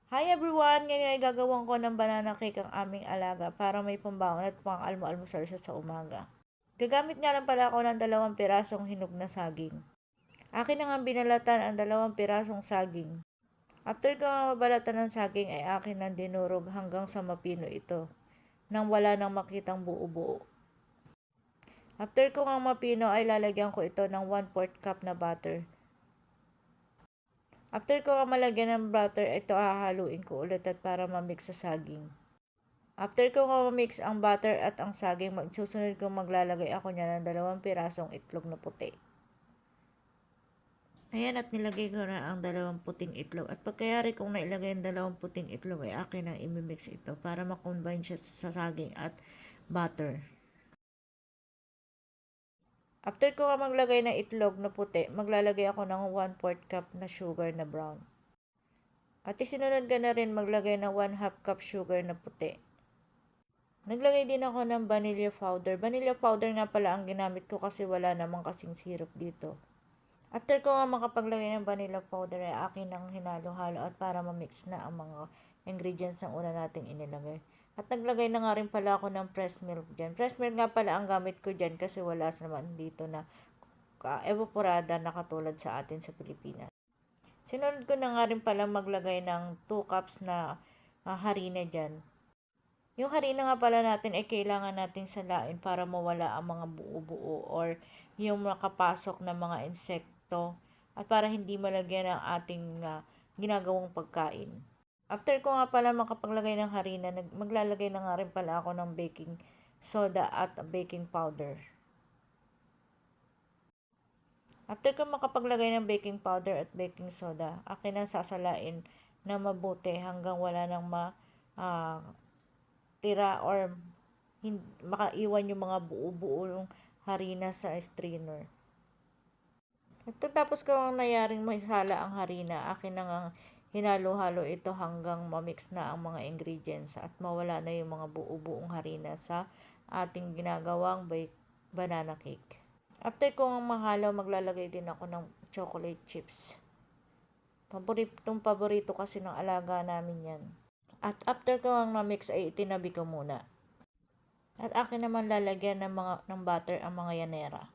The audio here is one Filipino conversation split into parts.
Hi everyone! Ngayon ay gagawin ko ng banana cake ang aming alaga para may pambaon at pang almusal siya sa umaga. Gagamit nga lang pala ako ng 2 pirasong hinog na saging. Akin na nga binalatan ang 2 pirasong saging. After ko nga mabalatan ng saging ay akin nang dinurog hanggang sa mapino ito nang wala nang makitang buo-buo. After ko nga mapino ay lalagyan ko ito ng 1/4 cup na butter. After ko nga malagyan ng butter, ito hahaluin ko ulit at para ma-mix sa saging. After ko nga ma-mix ang butter at ang saging, susunod ko maglalagay ako niya ng 2 pirasong itlog na puti. Ayan, at nilagay ko na ang 2 puting itlog. At pagkayari kong nailagay ang 2 puting itlog ay akin ang imimix ito para makombine siya sa saging at butter. After ko nga maglagay ng itlog na puti, maglalagay ako ng 1/4 cup na sugar na brown. At isinunod ko na rin maglagay ng 1/2 cup sugar na puti. Naglagay din ako ng vanilla powder. Vanilla powder nga pala ang ginamit ko kasi wala namang kasing syrup dito. After ko nga makapaglagay ng vanilla powder ay akin ang hinalo-halo at para ma-mix na ang mga ingredients ng una nating inilagay. At naglagay na nga rin pala ako ng fresh milk dyan. Fresh milk nga pala ang gamit ko dyan kasi wala naman dito na evaporada na katulad sa atin sa Pilipinas. Sinunod ko na nga rin pala maglagay ng 2 cups na harina dyan. Yung harina nga pala natin ay kailangan nating salain para mawala ang mga buo-buo or yung makapasok na mga insekto at para hindi malagyan ang ating ginagawang pagkain. After ko nga pala makapaglagay ng harina, maglalagay na nga rin pala ako ng baking soda at baking powder. After ko makapaglagay ng baking powder at baking soda, akin na sasalain na mabuti hanggang wala nang tira or makaiwan yung mga buo-buo harina sa strainer. At pagtapos ko ang nayaring maisala ang harina, akin na nga hinalo-halo ito hanggang ma-mix na ang mga ingredients at mawala na yung mga buo-buong harina sa ating ginagawang banana cake. After ko nga mahalo, maglalagay din ako ng chocolate chips. Paborito kasi ng alaga namin yan. At after ko ang na-mix ay itinabi ko muna. At akin naman lalagyan ng butter ang mga yanera.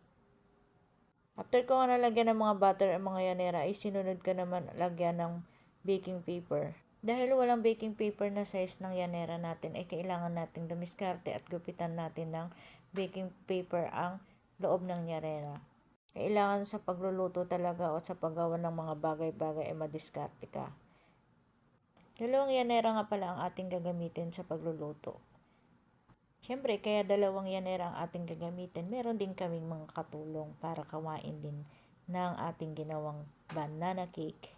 After ko nga nalagyan ng mga butter ang mga yanera, ay sinunod ko naman lagyan ng baking paper. Dahil walang baking paper na size ng yanera natin, ay kailangan nating dumiskarte at gupitan natin ng baking paper ang loob ng yanera. Kailangan sa pagluluto talaga o sa paggawa ng mga bagay-bagay ay madiskarte ka. 2 yanera nga pala ang ating gagamitin sa pagluluto. Siyempre, kaya 2 yanera ang ating gagamitin. Meron din kaming mga katulong para kawain din ng ating ginawang banana cake.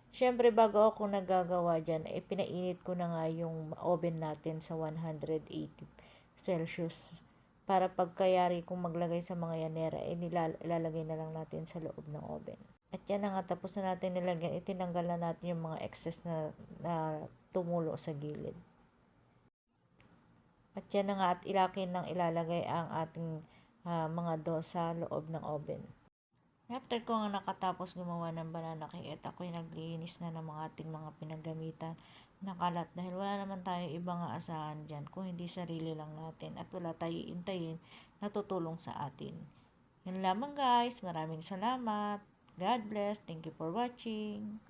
Siyempre, bago ako nagagawa dyan, pinainit ko na nga yung oven natin sa 180 Celsius para pagkayari kung maglagay sa mga yanera, ilalagay na lang natin sa loob ng oven. At yan na nga, tapos na natin nilagyan, itinanggal na natin yung mga excess na tumulo sa gilid. At yan na nga, at ilakin ng ilalagay ang ating mga dough sa loob ng oven. After ko nga nakatapos gumawa ng banana cake, at ako'y naglinis na ng mga ating mga pinaggamitan na kalat dahil wala naman tayo ibang aasahan dyan kung hindi sarili lang natin at wala tayo intayin na tutulong sa atin. Yan lamang guys, maraming salamat. God bless. Thank you for watching.